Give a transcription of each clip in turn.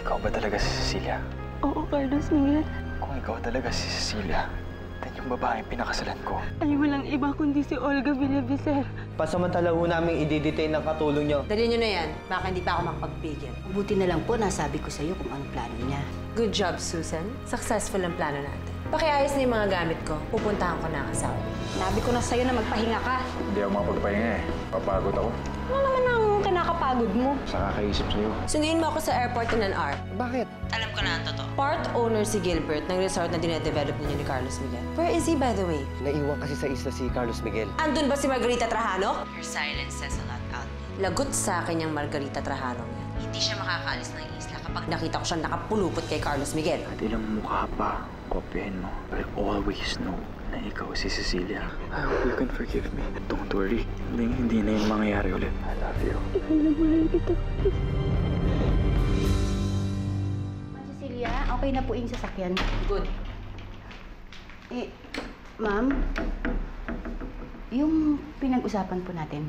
Ikaw ba talaga si Cecilia? Oo, Carlos Miguel. Kung ikaw talaga si Cecilia, then yung babaeng pinakasalan ko. Ay walang iba kundi si Olga Villavicer. Pasamantala ho namin i-detain ng katulong nyo. Dali nyo na yan. Baka hindi pa ako makapagpigil. Buti na lang po nasabi ko sa'yo kung anong plano niya. Good job, Susan. Successful ang plano natin. Pakiayos na yung mga gamit ko. Pupuntahan ko na ang asawa. Sabi ko na sa'yo na magpahinga ka. Hindi ako makapagpahinga eh. Papagod ako. Ano naman ang kinakapagod mo? Sa kakaisip sa'yo. Sunduin mo ako sa airport in an hour. Bakit? Alam ko na ang totoo. Part owner si Gilbert ng resort na dinedevelop ninyo ni Carlos Miguel. Where is he, by the way? Naiwan kasi sa isla si Carlos Miguel. Andun ba si Margarita Trajano? Your silence says a lot, Alvin. Lagot sa akin yung Margarita Trajano niya. Hindi siya makakaalis ng isla kapag nakita ko siya nakapulupot kay Carlos Miguel. At ilang mukha pa, kopyahin mo. But I always know na ikaw si Cecilia. I hope you can forgive me. Don't worry. Hindi na yun mangyayari ulit. I love you. Mahal na mahal kita. Cecilia, okay na po yung sasakyan. Good. Ma'am, yung pinag-usapan po natin.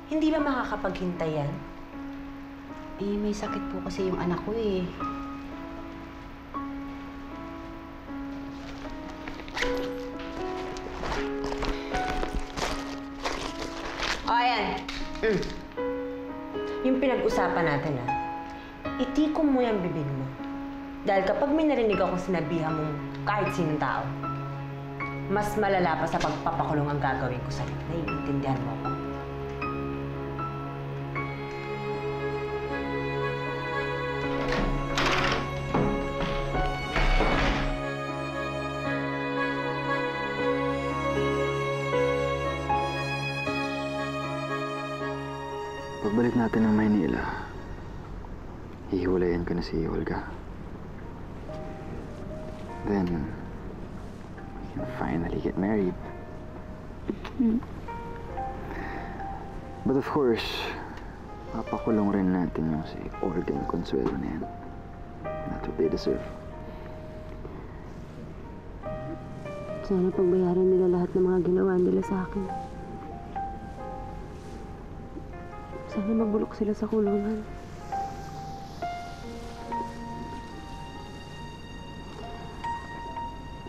Hindi ba makakapaghintay yan? May sakit po kasi yung anak ko eh. O, ayan. Yung pinag-usapan natin, itikom mo yung bibig mo. Dahil kapag may narinig ako sinabihan mong kahit sinong tao, mas malala pa sa pagpapakulong ang gagawin ko sa'yo. Naiintindihan mo ako. Pagbalik natin ng Maynila, hihiwalayan ko na si Olga. Then, we can finally get married. But of course, papakulong rin natin yung si Olga and Consuelo na yan. That's what they deserve. Sana pagbayaran nila lahat ng mga ginawa nila sa akin. Sana magbulok sila sa kulungan.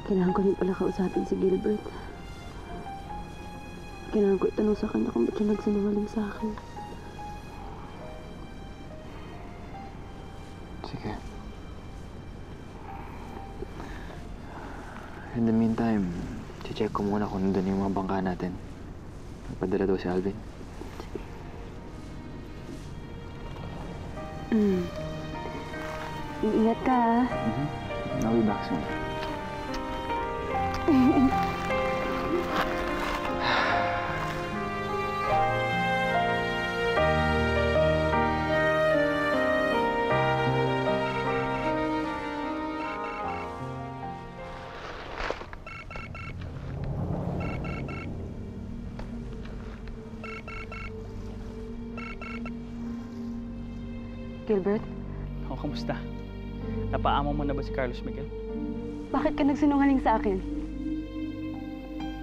Kailangan ko rin pala kausapin si Gilbert. Kailangan ko itanong sa kanya kung ba't siya nagsinungaling sa akin. Sige. In the meantime, check ko muna kung nandun yung mga bangka natin. Nagpadala daw si Alvin. Iingat ka, ha? I'll be back soon. Gilbert, O, kamusta? Napaamo mo na ba si Carlos Miguel? bakit ka nagsinungaling sa akin?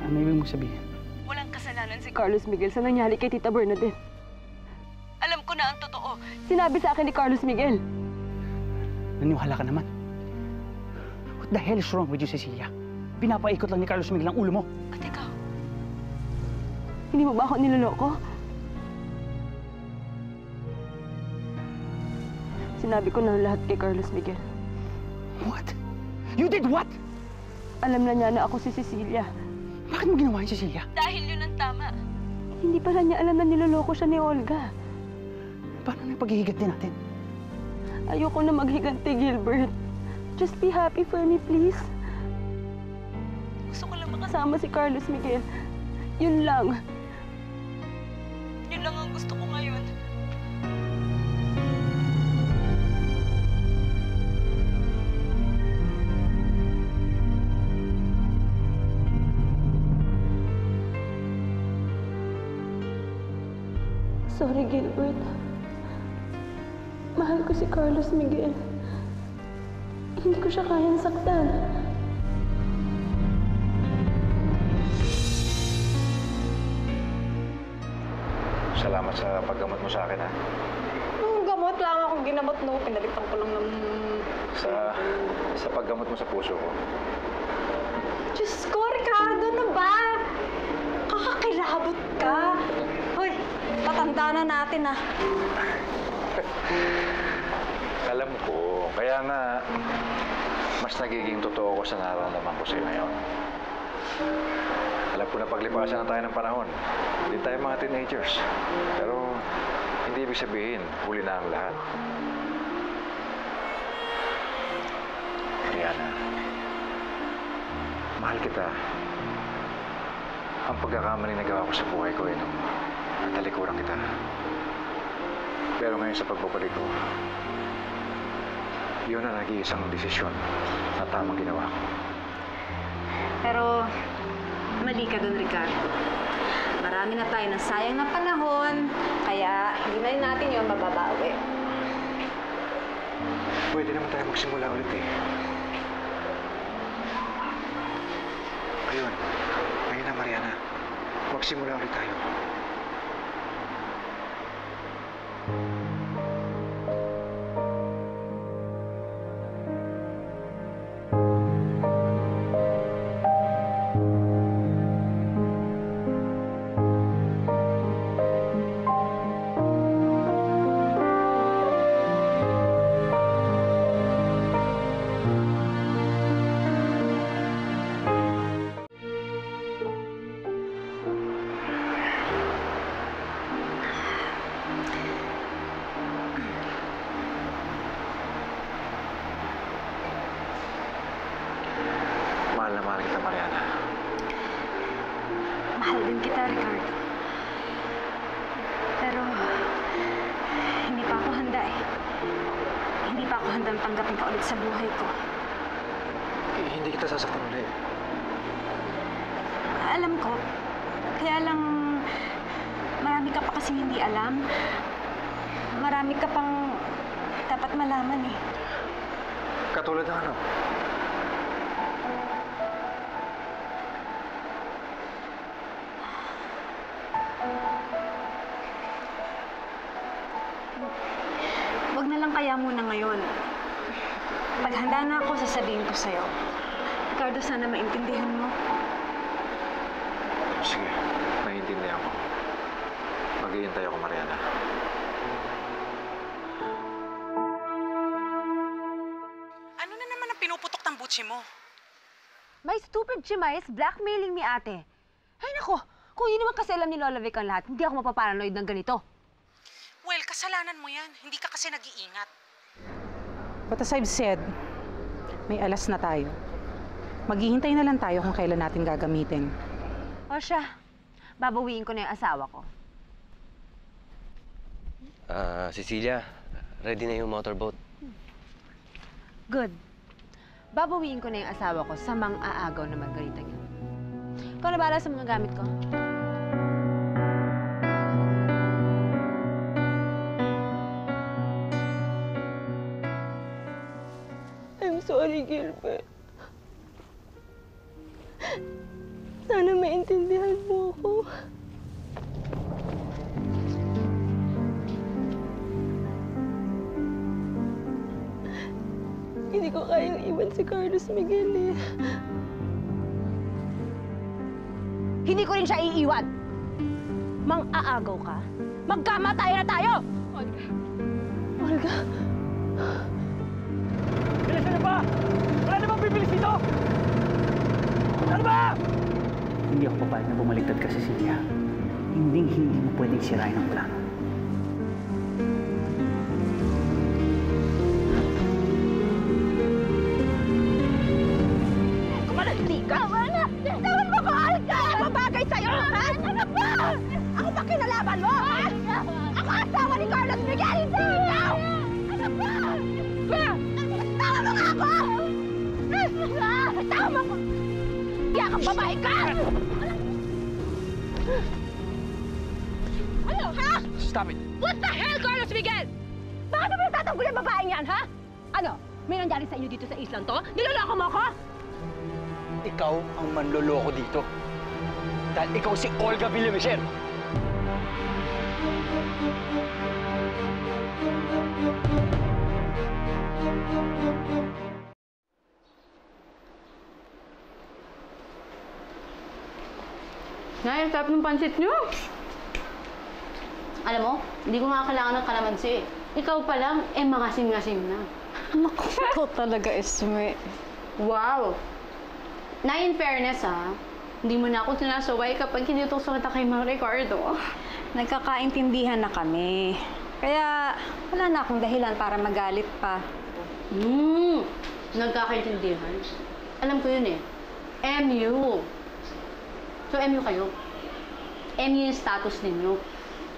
Ano ibig mo sabihin? Walang kasalanan si Carlos Miguel sa nangyari kay Tita Bernadette. Alam ko na ang totoo. Sinabi sa akin ni Carlos Miguel. Naniwala ka naman. What the hell is wrong with you, Cecilia? Pinapaikot lang ni Carlos Miguel ang ulo mo. At ikaw, hindi mo ba ako niloloko? Sinabi ko na lahat kay Carlos Miguel. What? You did what? Alam na niya na ako si Cecilia. Bakit mo ginawa yun, Cecilia? Dahil yun ang tama. Hindi pala niya alam na niloloko siya ni Olga. Paano na yung paghihigat din natin? Ayoko na maghiganti, Gilbert. Just be happy for me, please. Gusto ko lang makasama si Carlos Miguel. Yun lang. Yun lang ang gusto ko ngayon. Sorry, Gilbert. Mahal ko si Carlos Miguel. Hindi ko siya kayang saktan. Shall salamat sa paggamot mo sa akin, ha? Gamot lang akong ginamot, no? Pinalitan ko lang ng... Sa paggamot mo sa puso ko. Diyos ko, Ricardo, ano ba? Kakakilabot ka. Hoy, tatanda na natin, ah. Alam ko, kaya nga, mas nagiging totoo ko sa nararamdaman ko sa'yo ngayon. Alam ko na paglipasan na tayo ng panahon. Hindi tayo mga teenagers. Pero, hindi ibig sabihin, huli na ang lahat. Mariana, mahal kita. Ang pagkakamali na gawa ko sa buhay ko ay nung talikuran kita. Pero ngayon sa pagbabalik ko, yun na nag-iisang desisyon na tamang ginawa ko. Pero, mali ka dun, Ricardo. Marami na tayo ng sayang na panahon, kaya hindi na rin natin yun mababawi. Pwede naman tayo magsimula ulit eh. Ayun. Ngayon na, Mariana. Magsimula ulit tayo. Mahal na mahal kita, Mariana. Mahal din kita, Ricardo. Pero, hindi pa ako handa eh. Hindi pa ako handang tanggapin ka ulit sa buhay ko. Hindi kita sasaktan ulit. Alam ko, kaya lang marami ka pa kasi hindi alam. Marami ka pang dapat malaman eh. Katulad ng ano? Wag na lang kaya muna ngayon. Pag handa na ako, sasabihin ko sa'yo. Ricardo, sana maintindihan mo. Sige, naiintindihan ko. Maghihintay ako, Mariana. Ano na naman ang pinuputok ng butsi mo? My stupid Chima is blackmailing me, ate. Ay, nako. Kung hindi naman kasi alam ni Lola Vic ang lahat, hindi ako mapaparanoid ng ganito. Well, kasalanan mo yan. Hindi ka kasi nag-iingat. But as I've said, may alas na tayo. Maghihintay na lang tayo kung kailan natin gagamitin. O siya, babawiin ko na yung asawa ko. Cecilia, ready na yung motorboat. Good. Babawiin ko na yung asawa ko sa mang-aagaw na Margarita niya. Ikaw na bahala sa mga gamit ko. I'm sorry, Gilbert. Sana maintindihan mo ako. Hindi ko kayang iwan si Carlos Miguel eh. Hindi ko rin siya iiwan. Mang-aagaw ka. Magkamatay na tayo! Olga. Olga. Bilisan niyo ba? Wala na bang bibilis dito? Ano ba? Hindi ako papayag na bumaliktad ka, Cecilia. Hindi mo pwedeng sirain ang plano. Kumalandi ka! Wala! Tawan mo ko, Olga! Ano bagay sa'yo, ha? Ano ba? Ako ba kinalaban mo, ha? Ako asawa ni Carlos Miguel! Hindi ikaw! Ano ba? Tawa mo nga ako! Tawa mo ko! Kaya kang babae ka! Ano, ha? Stop it! What the hell, Carlos Miguel? Bakit mo nagtatanggol yung babaeng yan, ha? Ano? May nangyari sa inyo dito sa islang to? Niloloko mo ako? Ikaw ang manloloko dito. Dahil ikaw si Olga Villamichel. Nay, ang sarap ng pansit niyo. Alam mo, hindi ko nga kailangan ng kalamansi. Ikaw pa lang, mangasim-ngasim na. Naku, ikaw talaga, Esme. Wow! Nay, in fairness hindi mo na ako sinasaway kapag kinutukso kita kay Mang Ricardo. Nagkakaintindihan na kami. Kaya wala na akong dahilan para magalit pa. Nagkakaintindihan. Alam ko yun MU. So, MU kayo. MU yung status ninyo.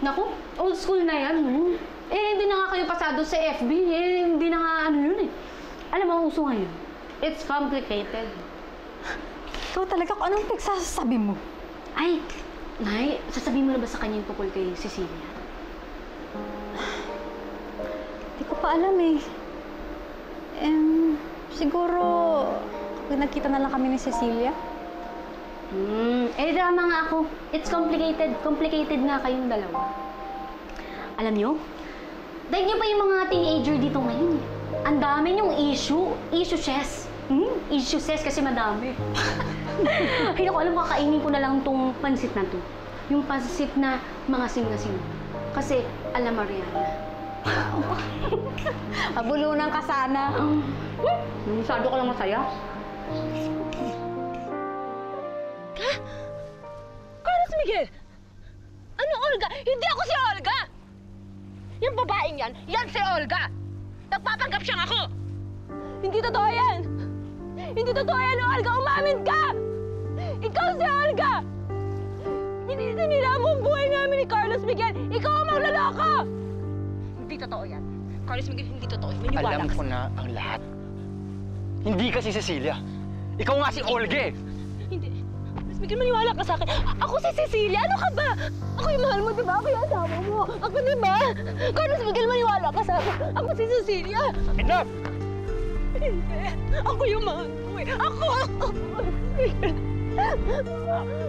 Naku, old school na yan. Hindi na nga kayo pasado sa FB. Hindi na nga yun Alam mo, ang uso ngayon. It's complicated. Ikaw talaga kung anong pagsasabi mo? Ay, Nay, sasabihin mo na ba sa kanya yung tungkol kay Cecilia? Hindi ko pa alam siguro nagkita na lang kami ni Cecilia. Drama nga ako. It's complicated. Complicated nga kayong dalawa. Alam niyo, dahil niyo pa yung mga teenager dito ngayon Ang dami niyong issue. Issue chess. Issue chess kasi madami. Ay, naku, alam ko, kakainin ko na lang tong pansit na to. Yung pansit na mangasim-ngasim. Kasi, alam Mariana. Mabulunan ka sana. Masyado ka lang masaya. Carlos Miguel! Ano, Olga? Hindi ako si Olga! Yung babaeng yan si Olga! Nagpapanggap siyang ako! Hindi totoo yan! Hindi totoo yan, Olga! Umamin ka! Ikaw si Olga! Nila mo ang buhay namin ni Carlos Miguel! Ikaw ang magloloko! Hindi totoo yan. Carlos Miguel, hindi totoo. Maniwala Alam ko na ang lahat. Hindi ka si Cecilia. Ikaw nga si Olga Hindi. Carlos Miguel, maniwala ka sa akin. Ako si Cecilia. Ano ka ba? Ako yung mahal mo, di ba? Ako yung asawa mo. Ako, di ba? Carlos Miguel, maniwala ka sa akin. Ako si Cecilia. Enough! Hindi. Ako yung mahal mo eh. Ako!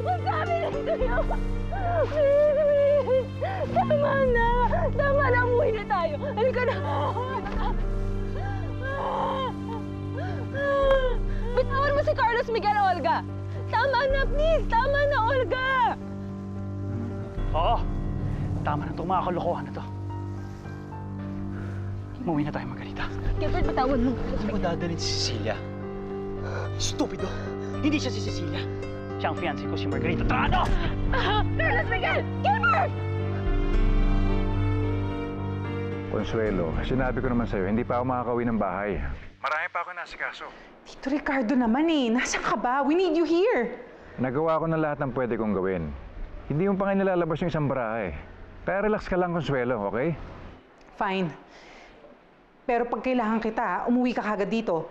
Magsabi na sa'yo. Tama na. Tama na. Umuwi na tayo. Halika na. Bitawan mo si Carlos Miguel, Olga. Tama na, please. Tama na, Olga. Oo. Tama na itong mga kalokohan na to. Umuwi na tayo, Margarita. Gilbert, bitawan mo. Hindi mo dadalhin si Cecilia. Stupido! Hindi siya si Cecilia. Siya ang fiancé ko, si Margarita Trano! Carlos Miguel! Gilbert! Consuelo, sinabi ko naman sa'yo, hindi pa ako makakauwi ng bahay. Marami pa ako nasikaso. Tito Ricardo naman Nasaan ka ba? We need you here. Nagawa ko na lahat ng pwede kong gawin. Hindi mo pa nga nilalabas yung isang barahe. Kaya relax ka lang, Consuelo, okay? Fine. Pero pag kailangan kita, umuwi ka kagad dito.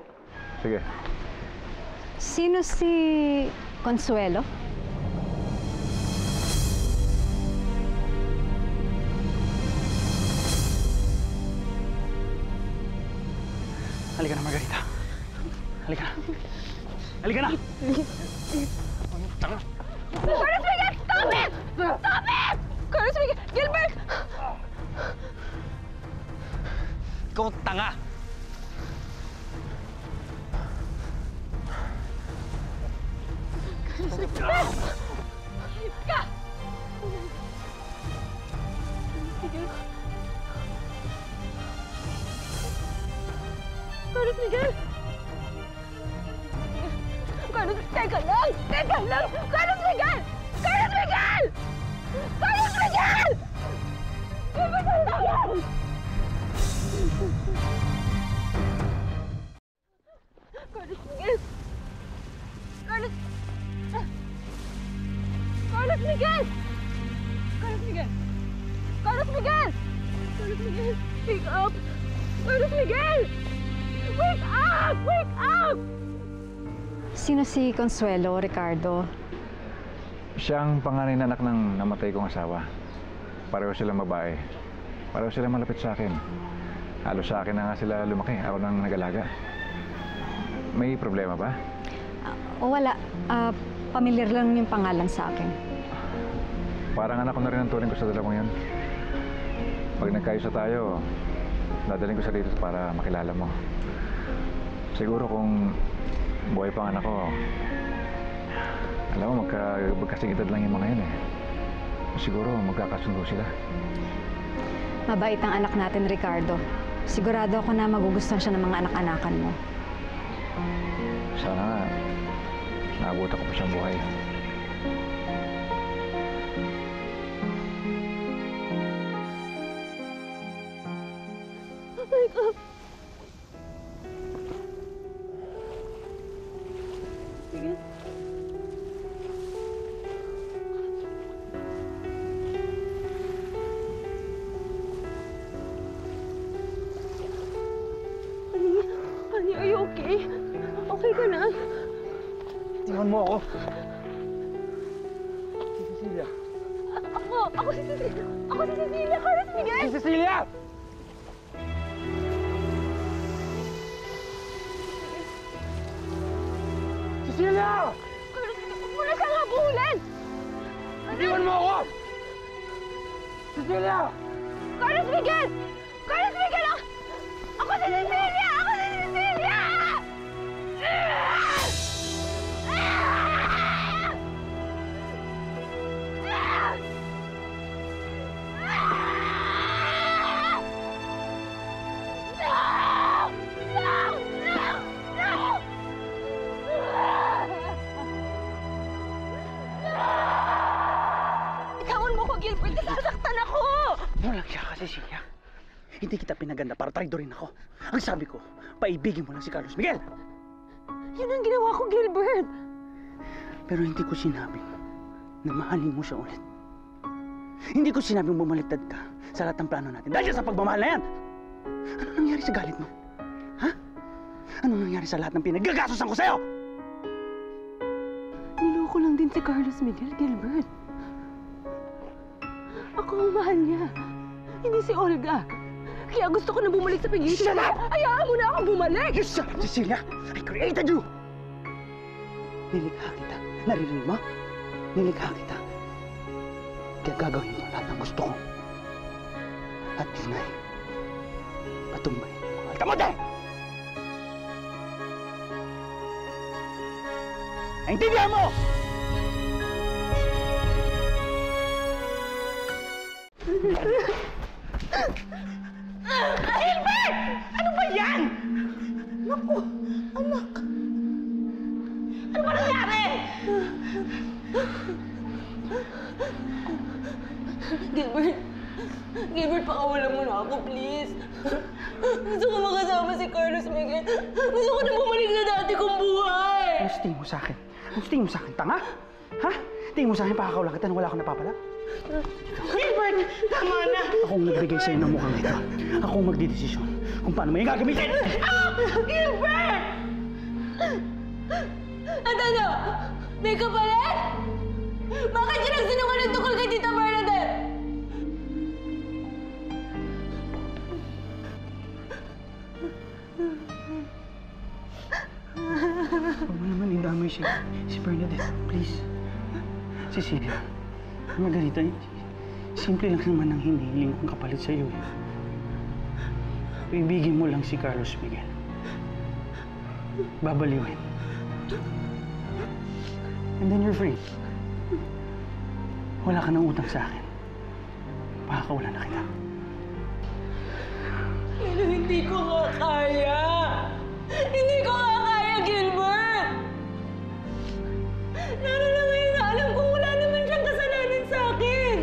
Sige. Sino si Consuelo? Halika na, Margarita. Halika na. Halika na! Carlos Miguel! Stop it! Stop it! Carlos Miguel! Gilbert! Ikaw tanga! Carlos Miguel! Hip ka! Carlos Miguel! Carlos, teka lang! Teka lang! Carlos Miguel! Carlos Miguel! Carlos Miguel! Carlos Miguel! Carlos Miguel! Carlos... Carlos Miguel! Carlos Miguel! Carlos Miguel! Carlos Miguel! Wake up! Carlos Miguel! Wake up! Wake up! Sino si Consuelo, Ricardo? Siya ang panganay na anak ng namatay kong asawa. Pareho silang babae. Pareho silang malapit sa akin. Halos sa akin na nga sila lumaki. Ako nang nag-alaga. May problema ba? Wala. Pamilyar lang yung pangalan sa akin. Parang anak ko na rin ang turing ko sa dalawang yun. Pag nagkaisa tayo, dadalhin ko sa dito para makilala mo. Siguro kung buhay pa ang anak ko, Alam mo, magkasing edad lang yung mga yan eh. Siguro magkakasundo sila. Mabait ang anak natin, Ricardo. Sigurado ako na magugustuhan siya ng mga anak-anakan mo. Sana nga, naabutan ko pa siyang buhay. Oh my God! Sige. Honey, are you okay? Okay ka na? Tingnan mo ako. Si Cecilia. Ako si Cecilia. Ako si Cecilia. Carlos Miguel! Si Cecilia! Cecilia! Carlos, huwag mo na siyang habulin! Tingnan mo ako! Cecilia! Carlos Miguel! Carlos Miguel! Ako si Cecilia! Ako si Cecilia! Itawan mo ko, Gilbert! Nasasaktan ako! Walang siya ka, Cecilia. Hindi kita pinaganda para traidorin ako. Ang sabi ko, paibigin mo lang si Carlos Miguel. Yun ang ginawa ko, Gilbert! Pero hindi ko sinabing na mahalin mo siya ulit. Hindi ko sinabing bumaliktad ka sa lahat ng plano natin dahil sa pagmamahal na yan. Ano nangyari sa galit mo? Ha? Ano nangyari sa lahat ng pinagagastusan ko sa'yo? Niloko lang din si Carlos Miguel, Gilbert. Ako ang mahal niya. Hindi si Olga. Kaya gusto ko na bumalik sa pag-ibig. Shut up! Hayaan mo na akong bumalik! You shut up, Cecilia! I created you! Nilikha kita. Narinig mo? Nilikha kita. Kaya gagawin ko lahat ng gusto ko. At yun ay patumbayin mo ang alkamote! Naintindihan mo! Gilbert! Ano ba yan? Naku, anak. Ano ba nangyari? Gilbert, Gilbert, pakawalan mo na ako, please. Gusto ko makasama si Carlos Miguel. Gusto ko na bumalik sa dati kong buhay. Ano sa tingin mo sa akin? Ano sa tingin mo sa akin? Tanga? Ha? Tingin mo sa akin pakakaw lang kita nang wala akong napapala? Gilbert, tama na. Akong nagbigay sa'yo ng mukhang ito. Akong magdidesisyon kung paano mo yung gagamitin. Gilbert! At ano? May kapalit? Bakit siya nagsinungaling tungkol kay Tita Bernadette? Huwag mo naman indamay si Bernadette. Please. Cecilia, Margarita, simple lang naman ang hinihiling kong kapalit sa iyo. Ibigin mo lang si Carlos Miguel. Babaliwin. And then you're free. Wala ka ng utang sa akin. Pakakawala na kita. Pero hindi ko nga kaya. Hindi ko nga kaya, Gilbert! Lalo na ngayon na alam kong wala naman siyang kasalanan sa akin.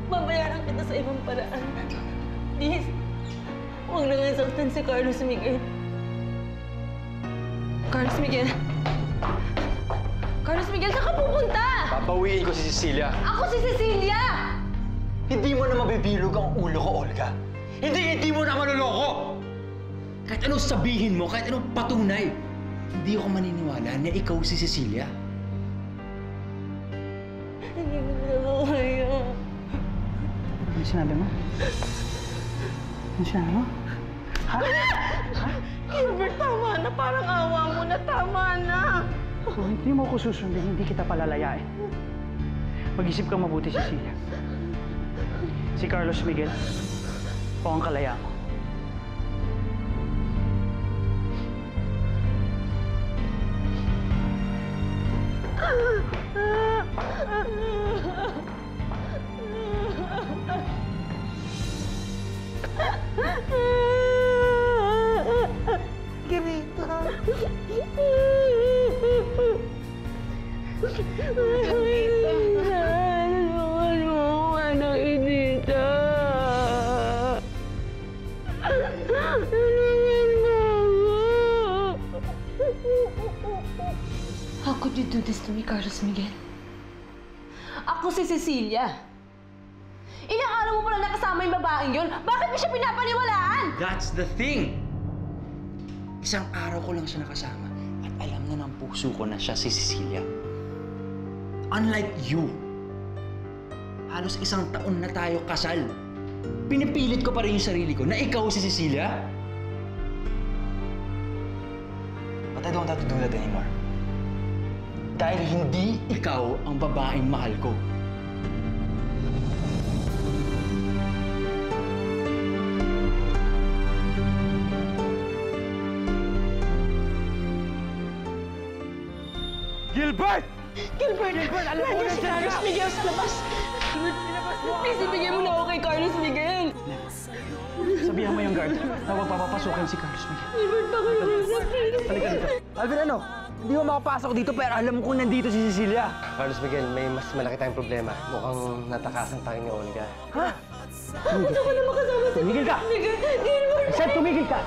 Babayaran kita sa ibang paraan. Please, huwag na nga saktan si Carlos Miguel. Carlos Miguel? Carlos Miguel, saan ka pupunta? Papawiin ko si Cecilia. Ako si Cecilia! Hindi mo na mabibilog ang ulo ko, Olga. Hindi mo na maluloko! Kahit anong sabihin mo, kahit anong patunay, hindi ako maniniwala na ikaw si Cecilia. Hindi ko na kaya. Ano sinabi mo? Ano sinabi mo? Ha? Gilbert, tama na. Parang awa mo na. Tama na. Kung hindi mo ako susundin, hindi kita palalayain. Mag-isip kang mabuti, Cecilia. Si Carlos Miguel o ang kalayaan mo. How could you do this to me, Carlos Miguel? Ako si Cecilia. Ilang araw mo pala nakasama yung babaeng yun. Bakit mo siya pinapaniwalaan? That's the thing! Isang araw ko lang siya nakasama at alam na ng puso ko na siya si Cecilia. Unlike you, halos isang taon na tayo kasal. Pinipilit ko pa rin yung sarili ko na ikaw si Cecilia. But I don't have to do that anymore. Dahil hindi ikaw ang babaeng mahal ko. Gilbert! Gilbert, alam mo na si dyan Carlos ka! Miguel sa labas. Please, ibigay mo na ako kay Carlos Miguel. Sabihan mo yung guard na huwag papapasukin si Carlos Miguel. Gilbert, pakiusap. Halika dito. Alvin, ano? Hindi mo makapasok dito pero alam ko nandito si Cecilia. Carlos Miguel, may mas malaki tayong problema. Mukhang natakasan tayo ni Olga. Ha? Gusto ko na makasama si Tumigil ka! Miguel. Gilbert! Sir, tumigil ka!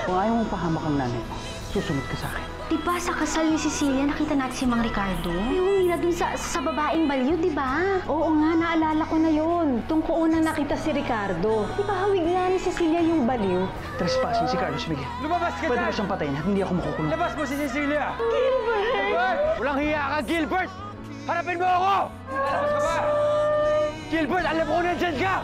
Kung ayaw mong pahamak ang nanay mo, susunod ka sa akin. Diba sa kasal ni Cecilia, nakita natin si Mang Ricardo? Yung humira dun sa babaeng baliw, diba? Oo nga, naalala ko na yun. Tung ko unang nakita si Ricardo. Di ba hawig nga ni Cecilia yung baliw? Trespassing si Carlos Miguel. Lumabas ka Pwede mo siyang patayin at hindi ako makukulong. Labas mo si Cecilia! Gilbert! Walang hiya ka, Gilbert! Harapin mo ako! Labas ka ba? Gilbert, alam ko nandyan ka!